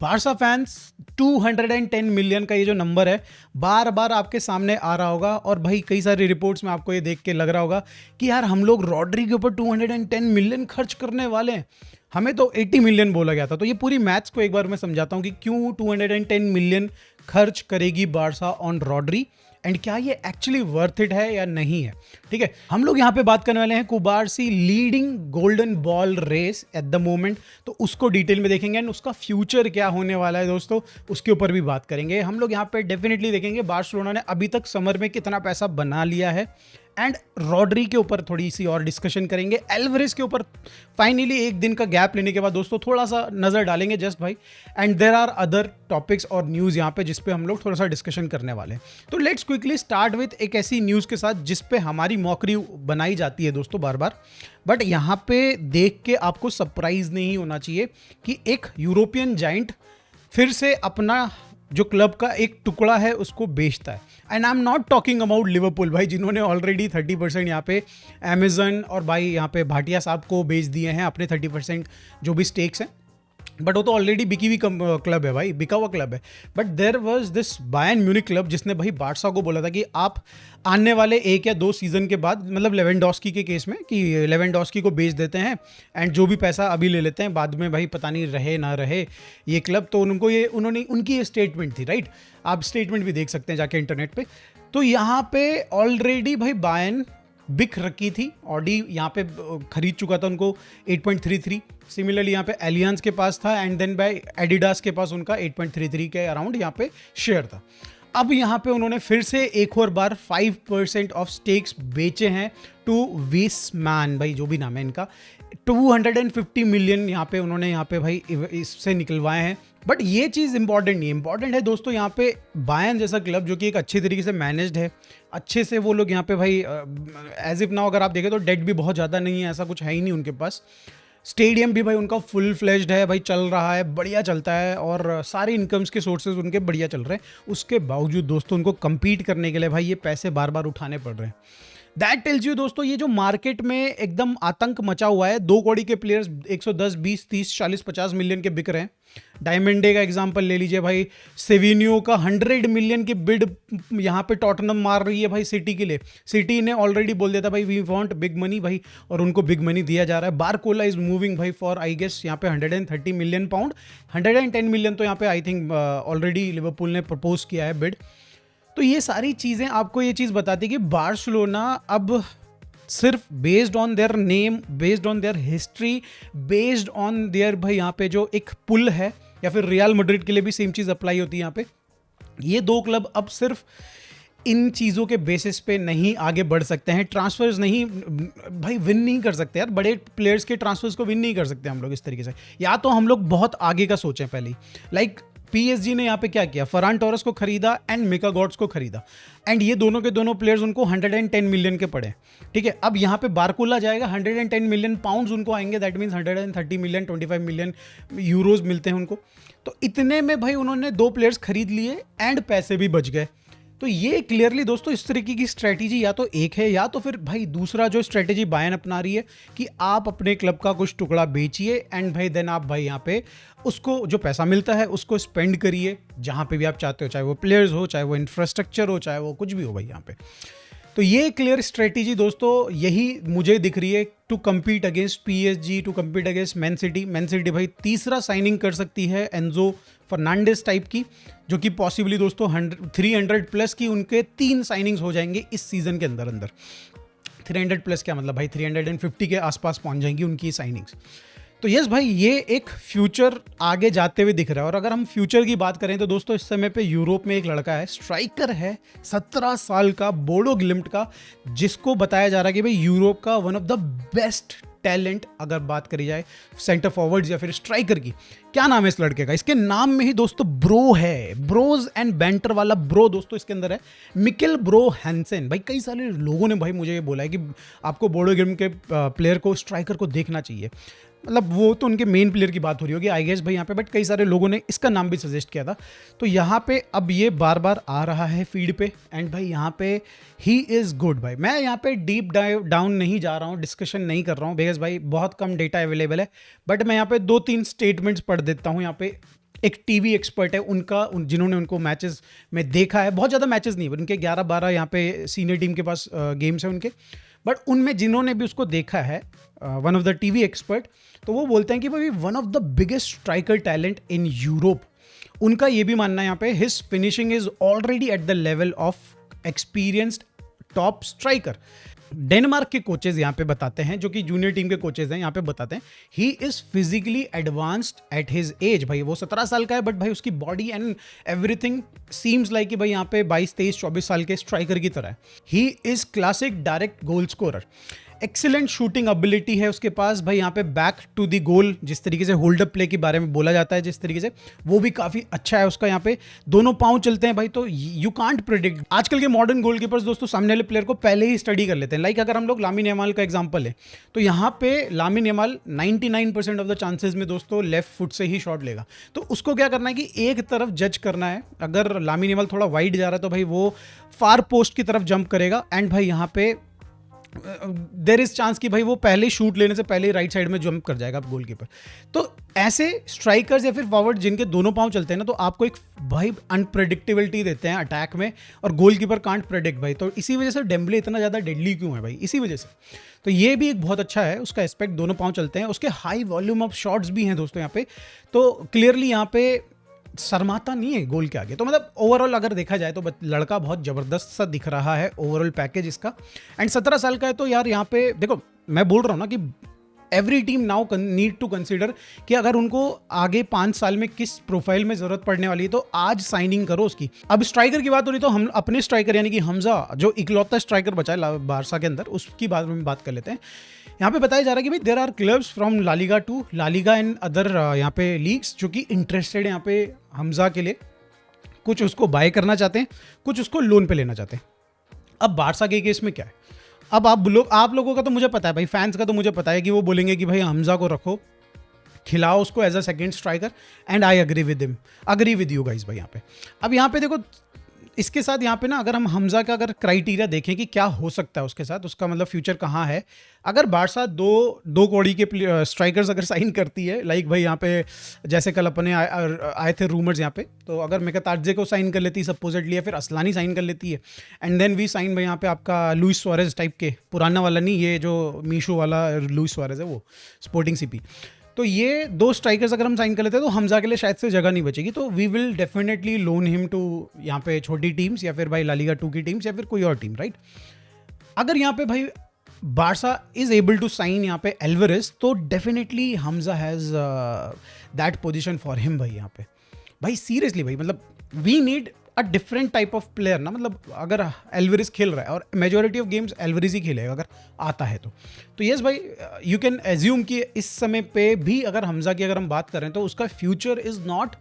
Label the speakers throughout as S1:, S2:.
S1: Barca fans 210 million का ये जो नंबर है बार बार आपके सामने आ रहा होगा। और भाई कई सारी रिपोर्ट्स में आपको ये देख के लग रहा होगा कि यार हम लोग रॉड्री के ऊपर 210 मिलियन खर्च करने वाले हैं। हमें तो 80 मिलियन बोला गया था। तो ये पूरी मैथ्स को एक बार मैं समझाता हूँ कि क्यों 210 मिलियन खर्च करेगी बारसा ऑन रॉड्री एंड क्या ये एक्चुअली वर्थ इट है या नहीं है। ठीक है, हम लोग यहाँ पे बात करने वाले हैं Cubarsi leading golden ball race at the moment. तो उसको डिटेल में देखेंगे एंड उसका फ्यूचर क्या होने वाला है दोस्तों, उसके ऊपर भी बात करेंगे। हम लोग यहाँ पे डेफिनेटली देखेंगे बार्सिलोना ने अभी तक समर में कितना पैसा बना लिया है एंड रॉड्री के ऊपर थोड़ी सी और डिस्कशन करेंगे। एल्वरेज के ऊपर फाइनली एक दिन का गैप लेने के बाद दोस्तों थोड़ा सा नज़र डालेंगे जस्ट भाई। And there are other topics और न्यूज़ यहाँ पे जिस पे हम लोग थोड़ा सा डिस्कशन करने वाले हैं। तो लेट्स क्विकली स्टार्ट विथ एक ऐसी न्यूज़ के साथ जिस पे हमारी मॉकरी बनाई जाती है दोस्तों बार बार, बट यहाँ पे देख के आपको सरप्राइज नहीं होना चाहिए कि एक यूरोपियन जाइंट फिर से अपना जो क्लब का एक टुकड़ा है उसको बेचता है। And I am not talking about Liverpool भाई, जिन्होंने ऑलरेडी 30% यहाँ पे अमेजन और भाई यहाँ पे भाटिया साहब को बेच दिए हैं अपने 30% जो भी स्टेक्स हैं। बट वो तो ऑलरेडी बिकी हुई क्लब है भाई, बिका हुआ क्लब है। But there was this Bayern Munich club जिसने भाई बारसा को बोला था कि आप आने वाले 1 या 2 सीजन के बाद, मतलब लेवेंडोस्की के केस में, कि लेवेंडोस्की को बेच देते हैं एंड जो भी पैसा अभी ले लेते हैं, बाद में भाई पता नहीं रहे ना रहे ये क्लब। तो उन्होंने उनकी ये स्टेटमेंट थी, राइट। आप स्टेटमेंट भी देख सकते हैं जाके इंटरनेट पे। तो यहाँ पे ऑलरेडी भाई बायर्न बिक रखी थी, ऑडी यहाँ पे खरीद चुका था उनको 8.33। सिमिलरली यहाँ पे एलियंस के पास था एंड देन बाय एडिडास के पास उनका 8.33 के अराउंड यहाँ पे शेयर था। अब यहाँ पे उन्होंने फिर से एक और बार 5% ऑफ स्टेक्स बेचे हैं टू विसमैन, भाई जो भी नाम है इनका। 250 मिलियन यहाँ पे उन्होंने यहाँ पे भाई इससे निकलवाए हैं। बट ये चीज़ इंपॉर्टेंट नहीं है, इंपॉर्टेंट है दोस्तों यहाँ पे बायर्न जैसा क्लब जो कि एक अच्छे तरीके से मैनेज्ड है, अच्छे से वो लोग यहाँ पे भाई एज इफ नाउ अगर आप देखें तो डेट भी बहुत ज़्यादा नहीं है, ऐसा कुछ है ही नहीं उनके पास। स्टेडियम भी भाई उनका फुल फ्लेज्ड है भाई, चल रहा है, बढ़िया चलता है और सारे इनकम्स के सोर्सेज उनके बढ़िया चल रहे हैं। उसके बावजूद दोस्तों उनको compete करने के लिए भाई ये पैसे बार बार उठाने पड़ रहे हैं। दैट टेल्स यू दोस्तों ये जो मार्केट में एकदम आतंक मचा हुआ है, 2 कौड़ी के प्लेयर्स 110, 20, 30, 40, 50 मिलियन के बिक रहे हैं। डायमंडे का एग्जांपल ले लीजिए भाई, सेविनियो का 100 मिलियन की बिड यहाँ पे टॉटनम मार रही है भाई सिटी के लिए। सिटी ने ऑलरेडी बोल दिया था भाई वी वांट बिग मनी भाई, और उनको बिग मनी दिया जा रहा है। बारकोला इज मूविंग भाई फॉर आई गेस यहाँ पे 130 मिलियन पाउंड, 110 मिलियन तो यहाँ पे आई थिंक ऑलरेडी लिवरपूल ने प्रपोज किया है बिड। तो ये सारी चीज़ें आपको ये चीज़ बताती कि बार्सिलोना अब सिर्फ based on their name, based on their history, based on their भाई यहाँ पे जो एक पुल है, या फिर रियल मैड्रिड के लिए भी सेम चीज़ अप्लाई होती है यहाँ पे। ये 2 क्लब अब सिर्फ इन चीज़ों के बेसिस पे नहीं आगे बढ़ सकते हैं। ट्रांसफर्स नहीं भाई विन नहीं कर सकते यार, बड़े प्लेयर्स के ट्रांसफर्स को विन नहीं कर सकते हम लोग इस तरीके से। या तो हम लोग बहुत आगे का सोचें पहले ही, लाइक PSG ने यहाँ पे क्या किया, फरान टोरस को खरीदा एंड मिका गॉड्स को खरीदा एंड ये दोनों के दोनों प्लेयर्स उनको 110 मिलियन के पड़े। ठीक है, अब यहाँ पे बारकोला जाएगा, 110 मिलियन पाउंड्स उनको आएंगे, that means 130 million 25 million euros मिलते हैं उनको। तो इतने में भाई उन्होंने 2 प्लेयर्स खरीद लिए एंड पैसे भी बच गए। तो ये क्लियरली दोस्तों इस तरीके की स्ट्रेटेजी या तो एक है, या तो फिर भाई दूसरा जो स्ट्रेटेजी बायर्न अपना रही है कि आप अपने क्लब का कुछ टुकड़ा बेचिए एंड भाई देन आप भाई यहाँ पे उसको जो पैसा मिलता है उसको स्पेंड करिए जहाँ पे भी आप चाहते हो, चाहे वो प्लेयर्स हो, चाहे वो इंफ्रास्ट्रक्चर हो, चाहे वो कुछ भी हो भाई यहाँ पे। तो ये क्लियर स्ट्रेटेजी दोस्तों यही मुझे दिख रही है to compete against PSG, to compete against Man City. Man City भाई तीसरा साइनिंग कर सकती है एंजो फर्नांडिस टाइप की, जो कि पॉसिबली दोस्तों 300 प्लस की उनके 3 साइनिंग्स हो जाएंगे इस सीजन के अंदर। 300 प्लस क्या मतलब भाई 350 के आसपास पहुंच जाएंगी उनकी साइनिंग्स। तो यस भाई ये एक फ्यूचर आगे जाते हुए दिख रहा है। और अगर हम फ्यूचर की बात करें तो दोस्तों इस समय पे यूरोप में एक लड़का है, स्ट्राइकर है, 17 साल का, बोडो ग्लिम्ट का, जिसको बताया जा रहा है कि भाई यूरोप का one of the best talent अगर बात करी जाए सेंटर फॉरवर्ड्स या फिर स्ट्राइकर की। क्या नाम है इस लड़के का? इसके नाम में ही दोस्तों ब्रो है, ब्रोज एंड बैंटर वाला ब्रो दोस्तों इसके अंदर है, मिकेल ब्रो हैंसेन। भाई कई सारे लोगों ने भाई मुझे ये बोला है कि आपको बोडो ग्लिम्ट के प्लेयर को, स्ट्राइकर को देखना चाहिए। मतलब वो तो उनके मेन प्लेयर की बात हो रही होगी आई गेस भाई यहाँ पे, बट कई सारे लोगों ने इसका नाम भी सजेस्ट किया था। तो यहाँ पे अब ये बार बार आ रहा है फीड पे एंड भाई यहाँ पे ही इज़ गुड भाई। मैं यहाँ पे डीप डाउन नहीं जा रहा हूँ, डिस्कशन नहीं कर रहा हूँ, बिकॉज भाई बहुत कम डेटा अवेलेबल है, बट मैं यहाँ पे 2-3 स्टेटमेंट्स पढ़ देता हूँ यहाँ पे एक टीवी एक्सपर्ट है उनका जिन्होंने उनको मैचेस में देखा है, बहुत ज़्यादा मैचेस नहीं, उनके 11-12 यहाँ पे सीनियर टीम के पास गेम्स हैं उनके, बट उनमें जिन्होंने भी उसको देखा है, one of the TV expert, तो वो बोलते हैं कि भाई one of the biggest striker talent in Europe. उनका ये भी मानना है यहाँ पे his finishing is already at the level of experienced top striker. Denmark के कोचेज यहाँ पे बताते हैं, जो कि जूनियर टीम के कोचेज हैं, यहाँ पे बताते हैं he is physically advanced at his age. भाई वो 17 साल का है, बट भाई उसकी body and everything seems like कि भाई यहाँ पे 22, 23, 24 साल के स्ट्राइकर की तरह है। He is classic direct goal scorer, excellent shooting ability है उसके पास भाई, यहाँ पे बैक टू द गोल जिस तरीके से होल्ड अप प्ले के बारे में बोला जाता है, जिस तरीके से वो भी काफी अच्छा है उसका। यहाँ पे दोनों पांव चलते हैं भाई, तो यू कांट प्रिडिक्ट। आजकल के मॉडर्न गोलकीपर्स दोस्तों सामने वाले प्लेयर को पहले ही स्टडी कर लेते हैं। लाइक अगर हम लोग लामिन यमाल का एग्जांपल है, तो यहाँ पे Lamine Yamal 99% of the chances में दोस्तों लेफ्ट फुट से ही शॉट लेगा। तो उसको क्या करना है कि एक तरफ जज करना है, अगर लामिन यमाल थोड़ा वाइड जा रहा है तो भाई वो फार पोस्ट की तरफ जंप करेगा, एंड भाई यहाँ पे देयर इज चांस कि भाई वो पहले शूट लेने से पहले राइट साइड में जंप कर जाएगा गोलकीपर। तो ऐसे स्ट्राइकर्स या फिर फॉरवर्ड जिनके दोनों पांव चलते हैं ना, तो आपको एक भाई अनप्रेडिक्टेबिलिटी देते हैं अटैक में, और गोलकीपर कांट प्रेडिक्ट भाई। तो इसी वजह से डेम्बले इतना ज़्यादा डेडली क्यों है भाई, इसी वजह से। तो ये भी एक बहुत अच्छा है उसका एस्पेक्ट, दोनों पांव चलते हैं, उसके हाई वॉल्यूम ऑफ शॉट्स भी हैं दोस्तों यहाँ पे। तो क्लियरली यहाँ पे शर्माता नहीं है गोल के आगे। तो मतलब ओवरऑल अगर देखा जाए तो लड़का बहुत ज़बरदस्त सा दिख रहा है ओवरऑल पैकेज इसका, एंड 17 साल का है। तो यार यहाँ पे देखो, मैं बोल रहा हूँ ना कि every team now need to consider कि अगर उनको आगे 5 साल में किस प्रोफाइल में जरूरत पड़ने वाली है, तो आज साइनिंग करो उसकी। अब स्ट्राइकर की बात हो रही, तो हम अपने स्ट्राइकर यानी कि हमजा जो इकलौता स्ट्राइकर बचा है बारसा के अंदर, उसकी बारे में बात कर लेते हैं। यहाँ पे बताया जा रहा है कि भाई there are clubs from LaLiga to LaLiga and other यहाँ पे लीग्स जो कि इंटरेस्टेड यहाँ पे हमजा के लिए, कुछ उसको बाय करना चाहते हैं, कुछ उसको लोन पे लेना चाहते हैं। अब बारसा के केस में क्या है, अब आप लोगों का तो मुझे पता है भाई, फैंस का तो मुझे पता है कि वो बोलेंगे कि भाई हमजा को रखो, खिलाओ उसको as a second striker, and I agree with you guys भाई यहाँ पे। अब यहाँ पे देखो, इसके साथ यहाँ पे ना अगर हम हमजा का अगर क्राइटेरिया देखें कि क्या हो सकता है उसके साथ, उसका मतलब फ्यूचर कहाँ है। अगर बारसा दो कौड़ी के स्ट्राइकर्स अगर साइन करती है, लाइक भाई यहाँ पे जैसे कल अपने आए थे रूमर्स यहाँ पे, तो अगर मेकाताड्जे को साइन कर लेती है सपोजिटली, या फिर असलानी साइन कर लेती है, एंड देन वी साइन भाई यहाँ पे आपका लुइस सुआरेज टाइप के, पुराना वाला नहीं, ये जो मीशो वाला लुइस सुआरेज है वो स्पोर्टिंग सीपी, तो ये दो स्ट्राइकर्स अगर हम साइन कर लेते हैं तो हमजा के लिए शायद से जगह नहीं बचेगी। तो we will definitely loan him to यहाँ पे छोटी टीम्स, या फिर भाई लालिगा 2 की टीम्स, या फिर कोई और टीम, राइट। अगर यहाँ पे भाई Barca is able to sign यहाँ पे एल्वारेज, तो डेफिनेटली हमजा has that position for him भाई यहाँ पे। भाई सीरियसली भाई, मतलब we need a different type of player ना। मतलब अगर एल्वारेज खेल रहा है, और मेजोरिटी ऑफ गेम्स एल्वारेज ही खेलेगा अगर आता है तो यस भाई, यू कैन एज्यूम कि इस समय पे भी अगर हमजा की अगर हम बात करें तो उसका future is not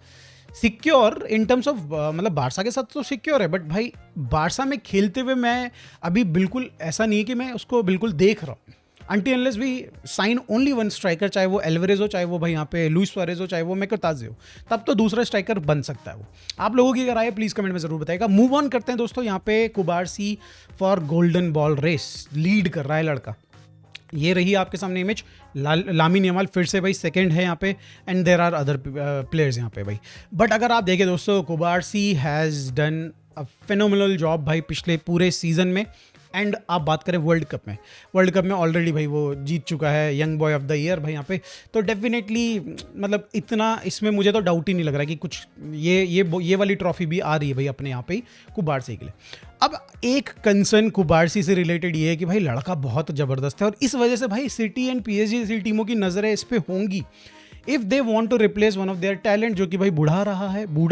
S1: secure in terms of, मतलब बारसा के साथ तो सिक्योर है, बट भाई बारसा में खेलते हुए मैं अभी बिल्कुल ऐसा नहीं है कि मैं उसको बिल्कुल देख रहा हूँ। Until unless we sign only one striker, चाहे वो एल्वारेज हो, चाहे वो भाई यहाँ पे लुइस सुआरेज हो, चाहे वो मेकाताड्जे हो, तब तो दूसरा स्ट्राइकर बन सकता है वो। आप लोगों की अगर आए प्लीज़ कमेंट में ज़रूर बताइएगा। मूव ऑन करते हैं दोस्तों, यहाँ पे Cubarsi for golden ball race lead कर रहा है लड़का। ये रही आपके सामने इमेज, लामिन यमाल फिर से भाई सेकंड है यहाँ पे, and there are other players यहाँ पे भाई। बट अगर आप देखें दोस्तों, Cubarsi has done a phenomenal job भाई पिछले पूरे सीजन में। एंड आप बात करें वर्ल्ड कप में ऑलरेडी भाई वो जीत चुका है young boy of the year भाई यहाँ पे। तो डेफिनेटली मतलब इतना इसमें मुझे तो डाउट ही नहीं लग रहा कि कुछ ये वाली ट्रॉफी भी आ रही है भाई अपने यहाँ पे कुबारसी के लिए। अब एक कंसर्न कुबारसी से रिलेटेड ये है कि भाई लड़का बहुत ज़बरदस्त है, और इस वजह से भाई सिटी एंड PSG जैसी टीमों की नज़रें इस पर होंगी if they want to replace one of their talent जो कि भाई बूढ़ा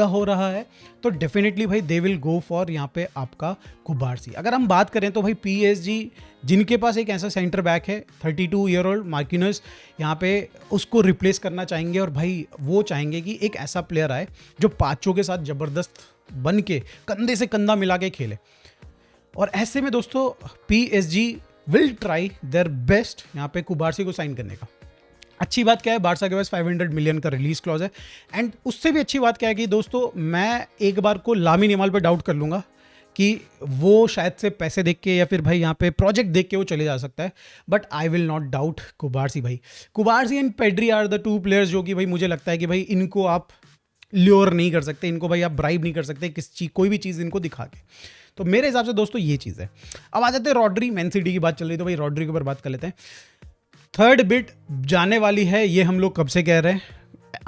S1: हो रहा है, तो डेफिनेटली भाई दे विल गो फॉर यहाँ पे आपका कुबारसी। अगर हम बात करें तो भाई PSG जिनके पास एक ऐसा सेंटर बैक है 32 ईयर ओल्ड मार्किनस, यहाँ पे उसको रिप्लेस करना चाहेंगे, और भाई वो चाहेंगे कि एक ऐसा प्लेयर आए जो पाँचों के साथ ज़बरदस्त बन के कंधे से कंधा मिला के खेले। और ऐसे में दोस्तों PSG will try their best यहाँ पे कुबारसी को साइन करने का। अच्छी बात क्या है, बारसा के पास 500 मिलियन का रिलीज क्लॉज है, एंड उससे भी अच्छी बात क्या है कि दोस्तों मैं एक बार को लामिन यमाल पे डाउट कर लूँगा कि वो शायद से पैसे देख के या फिर भाई यहाँ पे प्रोजेक्ट देख के वो चले जा सकता है, but I will not doubt Cubarsi भाई। Cubarsi and Pedri are the 2 players जो कि भाई मुझे लगता है कि भाई इनको आप ल्योर नहीं कर सकते इनको भाई, आप ब्राइब नहीं कर सकते किस चीज, कोई भी चीज़ इनको दिखा के। तो मेरे हिसाब से दोस्तों ये चीज़ है। अब आ जाते हैं रॉड्री, मैन सिटी की बात चल रही तो भाई रॉड्री के ऊपर बात कर लेते हैं। थर्ड बिड जाने वाली है, ये हम लोग कब से कह रहे हैं,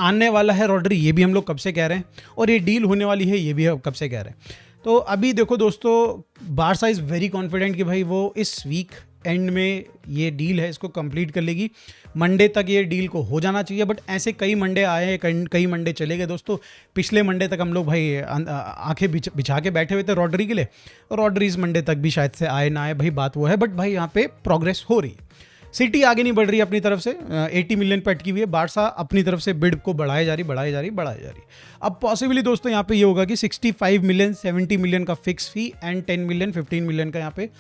S1: आने वाला है रॉड्री, ये भी हम लोग कब से कह रहे हैं, और ये डील होने वाली है, ये भी हम कब से कह रहे हैं। तो अभी देखो दोस्तों, बारसा इज़ वेरी कॉन्फिडेंट कि भाई वो इस वीक एंड में ये डील है इसको कंप्लीट कर लेगी, मंडे तक ये डील को हो जाना चाहिए। बट ऐसे कई मंडे आए हैं, कई मंडे चले गए दोस्तों। पिछले मंडे तक हम लोग भाई आंखें बिछा के बैठे हुए थे रॉड्री के लिए, और रॉड्री इस मंडे तक भी शायद से आए ना आए, भाई बात वो है। बट भाई यहाँ पे प्रोग्रेस हो रही है, सिटी आगे नहीं बढ़ रही अपनी तरफ से, 80 मिलियन पे अटकी हुई है। बारसा अपनी तरफ से बिड को बढ़ाई जा रही। अब पॉसिबली दोस्तों यहाँ पे ये होगा कि 65 मिलियन 70 मिलियन का fix fee and 10 million 15 million का यहाँ पे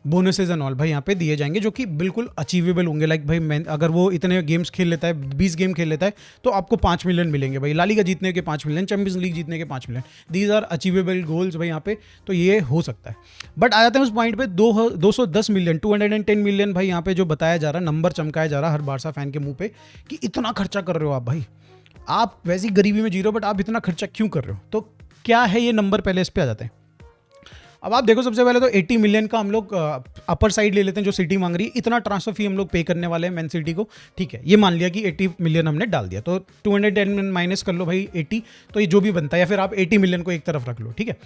S1: बोनसेज एंड ऑल भाई यहाँ पे दिए जाएंगे, जो कि बिल्कुल अचीवेबल होंगे। लाइक भाई मैं अगर वो इतने गेम्स खेल लेता है, 20 गेम खेल लेता है, तो आपको 5 मिलियन मिलेंगे भाई, ला लीगा जीतने के 5 मिलियन, चैंपियंस लीग जीतने के 5 million. These are achievable goals भाई यहाँ पे, तो ये हो सकता है। बट आ जाते हैं उस पॉइंट पे, 210 मिलियन 210 मिलियन भाई यहाँ पे जो बताया जा रहा है, नंबर चमकाया जा रहा है हर बारसा फैन के मुंह पे कि इतना खर्चा कर रहे हो आप भाई, आप वैसी गरीबी में जी रहे हो बट आप इतना खर्चा क्यों कर रहे हो। तो क्या है ये नंबर, पहले इस पे आ जाते हैं। अब आप देखो, सबसे पहले तो 80 मिलियन का हम लोग अपर साइड ले लेते हैं जो सिटी मांग रही है, इतना ट्रांसफर फी हम लोग पे करने वाले हैं मैन सिटी को। ठीक है, ये मान लिया कि 80 मिलियन हमने डाल दिया, तो 210 माइनस कर लो भाई 80, तो ये जो भी बनता है, या फिर आप 80 मिलियन को एक तरफ रख लो। ठीक है,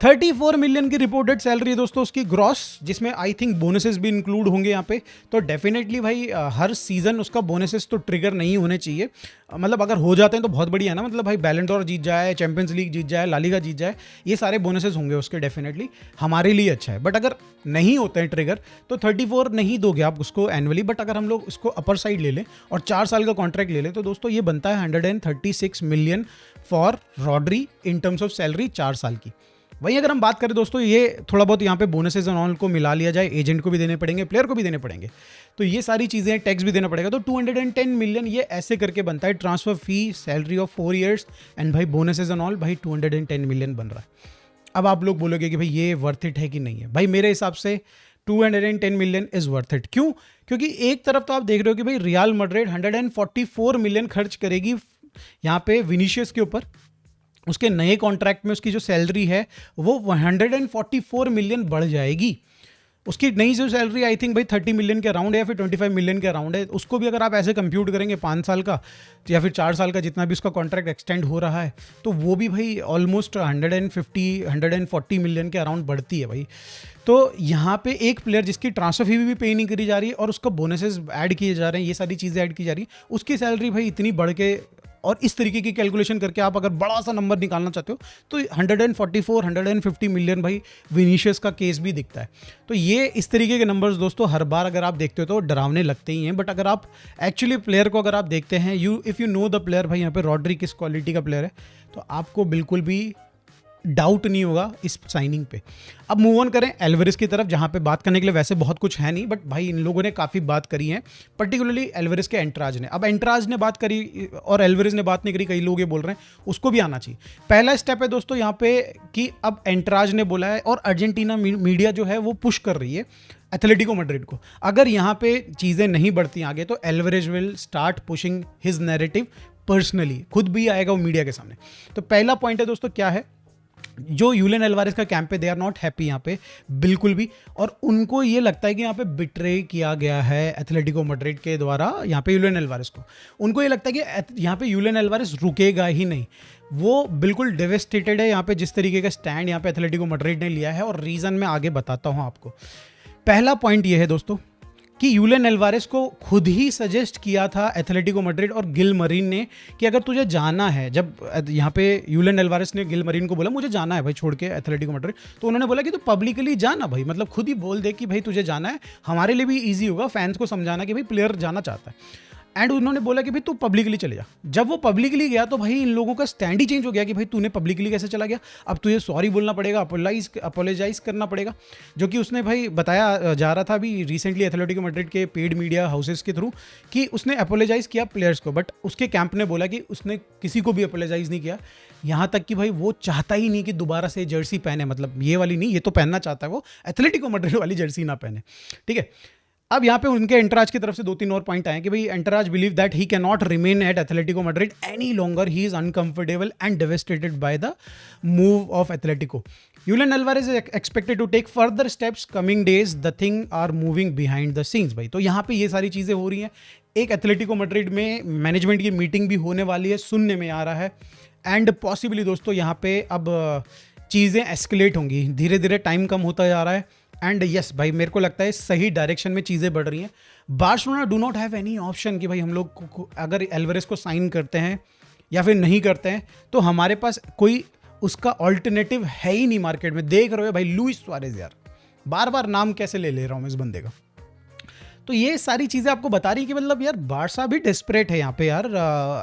S1: 34 मिलियन की रिपोर्टेड सैलरी है दोस्तों उसकी ग्रॉस, जिसमें आई थिंक बोनसेस भी इंक्लूड होंगे यहाँ पे। तो डेफिनेटली भाई हर सीजन उसका बोनसेस तो ट्रिगर नहीं होने चाहिए, मतलब अगर हो जाते हैं तो बहुत बढ़िया है ना, मतलब भाई बैलन डोर जीत जाए, चैंपियंस लीग जीत जाए, ला लीगा जीत जाए, ये सारे बोनसेस होंगे उसके, डेफिनेटली हमारे लिए अच्छा है। बट अगर नहीं होते हैं ट्रिगर तो 34 नहीं दोगे आप उसको एनुअली। बट अगर हम लोग उसको अपर साइड ले लें और 4 साल का कॉन्ट्रैक्ट ले लें, तो दोस्तों ये बनता है 136 million for Rodri in terms of salary 4 साल की। वहीं अगर हम बात करें दोस्तों, ये थोड़ा बहुत यहाँ पे बोनसेस एंड ऑल को मिला लिया जाए, एजेंट को भी देने पड़ेंगे, प्लेयर को भी देने पड़ेंगे, तो ये सारी चीज़ें, टैक्स भी देना पड़ेगा, तो 210 मिलियन ये ऐसे करके बनता है। Transfer fee, salary of 4 years and भाई बोनसेस एंड ऑल, भाई 210 मिलियन बन रहा है। अब आप लोग बोलोगे कि भाई ये वर्थ इट है कि नहीं है। भाई मेरे हिसाब से 210 मिलियन इज़ वर्थ इट। क्यों? क्योंकि एक तरफ तो आप देख रहे हो कि भाई रियल मैड्रिड 144 मिलियन खर्च करेगी यहाँ पे विनीशियस के ऊपर, उसके नए कॉन्ट्रैक्ट में उसकी जो सैलरी है वो 144 मिलियन बढ़ जाएगी। उसकी नई जो सैलरी आई थिंक भाई 30 मिलियन के अराउंड है या फिर 25 मिलियन के अराउंड है। उसको भी अगर आप ऐसे कंप्यूट करेंगे 5 साल का या फिर 4 साल का, जितना भी उसका कॉन्ट्रैक्ट एक्सटेंड हो रहा है, तो वो भी भाई ऑलमोस्ट 140 मिलियन के अराउंड बढ़ती है भाई। तो यहाँ पे एक प्लेयर जिसकी ट्रांसफर फी भी पे नहीं करी जा रही है और उसका बोनसेस ऐड किए जा रहे हैं, ये सारी चीज़ें ऐड की जा रही हैं, उसकी सैलरी भाई इतनी बढ़ के, और इस तरीके की कैलकुलेशन करके आप अगर बड़ा सा नंबर निकालना चाहते हो तो 150 मिलियन भाई विनीशियस का केस भी दिखता है। तो ये इस तरीके के नंबर्स दोस्तों हर बार अगर आप देखते हो तो डरावने लगते ही हैं। बट अगर आप एक्चुअली प्लेयर को अगर आप देखते हैं, if you know the player, भाई यहाँ पे रॉड्री किस क्वालिटी का प्लेयर है, तो आपको बिल्कुल भी डाउट नहीं होगा इस साइनिंग पे। अब मूव ऑन करें एल्वेरिस की तरफ, जहाँ पे बात करने के लिए वैसे बहुत कुछ है नहीं, बट भाई इन लोगों ने काफ़ी बात करी है, पर्टिकुलरली एल्वेरिस के एंट्राज ने। अब एंट्राज ने बात करी और एल्वेरिस ने बात नहीं करी, कई लोग ये बोल रहे हैं उसको भी आना चाहिए। पहला स्टेप है दोस्तों यहाँ पे कि अब एंट्राज ने बोला है और अर्जेंटीना मीडिया जो है वो पुश कर रही है एथलेटिको मैड्रिड को। अगर यहाँ पे चीज़ें नहीं बढ़ती आगे तो Alvarez will start pushing his narrative personally, खुद भी आएगा वो मीडिया के सामने। तो पहला पॉइंट है दोस्तों क्या है, जो यूलियन एल्वारेस का कैंप पे, दे आर नॉट हैप्पी यहाँ पे बिल्कुल भी, और उनको ये लगता है कि यहाँ पे बिट्रे किया गया है एथलेटिको मैड्रिड के द्वारा यहाँ पे यूलियन एल्वारेस को। उनको ये लगता है कि यहाँ पे यूलियन एल्वारेस रुकेगा ही नहीं, वो बिल्कुल डेवेस्टेटेड है यहाँ पे जिस तरीके का स्टैंड यहाँ पे एथलेटिको मैड्रिड ने लिया है। और रीज़न मैं आगे बताता हूँ आपको। पहला पॉइंट ये है दोस्तों कि यूलियन एल्वारेस को खुद ही सजेस्ट किया था एथलेटिको मैड्रिड और गिल मरीन ने कि अगर तुझे जाना है, जब यहाँ पे यूलियन एल्वारेस ने गिल मरीन को बोला मुझे जाना है भाई छोड़ के एथलेटिको मैड्रिड, तो उन्होंने बोला कि तू पब्लिकली जाना भाई, मतलब खुद ही बोल दे कि भाई तुझे जाना है, हमारे लिए भी ईजी होगा फैंस को समझाना कि भाई प्लेयर जाना चाहता है। एंड उन्होंने बोला कि भाई तू पब्लिकली चले जा। जब वो पब्लिकली गया तो भाई इन लोगों का स्टैंड ही चेंज हो गया कि भाई तूने पब्लिकली कैसे चला गया, अब तुझे सॉरी बोलना पड़ेगा, अपोलोजाइज करना पड़ेगा, जो कि उसने भाई बताया जा रहा था अभी रिसेंटली एथलेटिको मैड्रिड के पेड मीडिया हाउसेस के थ्रू कि उसने अपोलोजाइज किया प्लेयर्स को। बट उसके कैंप ने बोला कि उसने किसी को भी अपोलोजाइज नहीं किया, यहाँ तक कि भाई वो चाहता ही नहीं कि दोबारा से जर्सी पहने, मतलब ये वाली नहीं, ये तो पहनना चाहता है वो, एथलेटिको मैड्रिड वाली जर्सी ना पहने। ठीक है, अब यहाँ पे उनके एंटराज की तरफ से 2-3 और पॉइंट आए कि भाई entourage believe that he can not remain at Atletico Madrid any longer, he is uncomfortable and devastated by the move of Atletico. Julian Alvarez is expected to take further steps coming days, the thing are moving behind the scenes. भाई तो यहाँ पे ये सारी चीज़ें हो रही हैं. एक एथलेटिको मैड्रिड में मैनेजमेंट की मीटिंग भी होने वाली है, सुनने में आ रहा है. एंड पॉसिबली दोस्तों यहाँ पे अब चीज़ें एस्केलेट होंगी, धीरे धीरे टाइम कम होता जा रहा है. एंड यस भाई मेरे को लगता है सही डायरेक्शन में चीज़ें बढ़ रही हैं. Barcelona do not have any option कि भाई हम लोग अगर एल्वारेज को साइन करते हैं या फिर नहीं करते हैं तो हमारे पास कोई उसका ऑल्टरनेटिव है ही नहीं मार्केट में. देख रहे हो भाई लुइस सुआरेज, यार बार बार नाम कैसे ले रहा हूँ मैं इस बंदे का. तो ये सारी चीज़ें आपको बता रही कि मतलब यार बार्सा भी डेस्परेट है यहाँ पे यार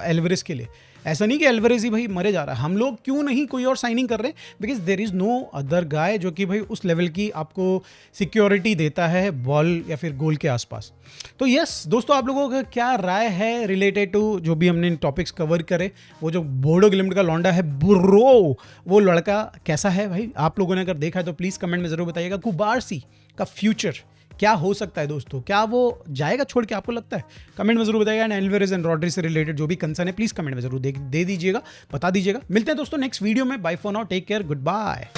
S1: एल्वारेज के लिए. ऐसा नहीं कि एल्वारेज ही भाई मरे जा रहा है, हम लोग क्यों नहीं कोई और साइनिंग कर रहे, because there is no other guy जो कि भाई उस लेवल की आपको सिक्योरिटी देता है बॉल या फिर गोल के आसपास. तो यस दोस्तों, आप लोगों का क्या राय है रिलेटेड टू जो भी हमने टॉपिक्स कवर करे. वो जो बोडो ग्लिम्ट का लौंडा है बुर्रो, वो लड़का कैसा है भाई, आप लोगों ने अगर देखा है तो प्लीज़ कमेंट में ज़रूर बताइएगा. कुबारसी का फ्यूचर क्या हो सकता है दोस्तों, क्या वो जाएगा छोड़ के, आपको लगता है? कमेंट में जरूर बताइएगा. एंड एल्वारेज एंड रॉड्री से रिलेटेड जो भी कंसर्न है प्लीज कमेंट में जरूर दे दीजिएगा, बता दीजिएगा. मिलते हैं दोस्तों नेक्स्ट वीडियो में. Bye for now, take care, good bye.